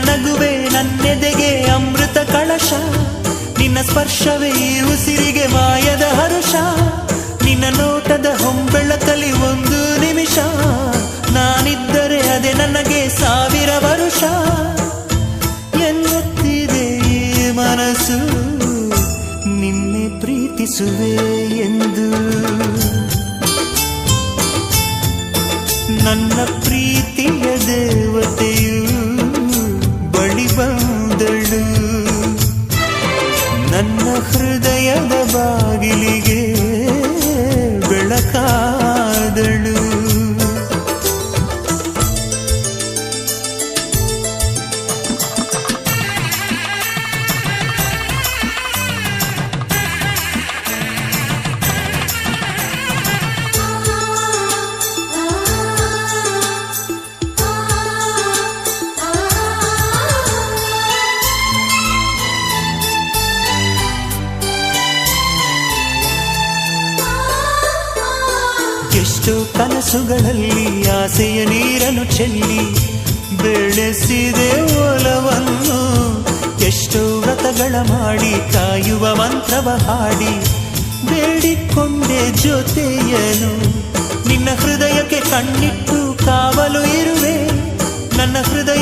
ನಗುವೆ ನನ್ನೆದೆಗೆ ಅಮೃತ ಕಳಶ, ನಿನ್ನ ಸ್ಪರ್ಶವೇ ಈ ಉಸಿರಿಗೆ ಮಾಯದ ಹರುಷ, ನಿನ್ನ ನೋಟದ ಹೊಂಬೆಳಕಲಿ ಒಂದು ನಿಮಿಷ, ನಾನಿದ್ದರೆ ಅದೇ ನನಗೆ 1000 ವರುಷ. ಎನ್ನುತ್ತಿದೆ ಈ ಮನಸ್ಸು ನಿನ್ನೆ ಪ್ರೀತಿಸುವೆ ಎಂದು. ನನ್ನ ಪ್ರೀತಿಯ ದೇವತೆಯು ಬಳಿ ಬಂದಳು, ನನ್ನ ಹೃದಯದ ಬಾಗಿಲಿಗೆ ಬೆಳಕಾದಳು. ಎಷ್ಟೋ ಕನಸುಗಳಲ್ಲಿ ಆಸೆಯ ನೀರನ್ನು ಚೆಲ್ಲಿ ಬೆಳೆಸಿದೆ ಒಲವನ್ನು, ಎಷ್ಟೋ ವ್ರತಗಳ ಮಾಡಿ ಕಾಯುವ ಮಂತ್ರವ ಹಾಡಿ ಬೇಡಿಕೊಂಡೆ ಜೊತೆಯನು. ನಿನ್ನ ಹೃದಯಕ್ಕೆ ಕಣ್ಣಿಟ್ಟು ಕಾವಲು ಇರುವೆ, ನನ್ನ ಹೃದಯ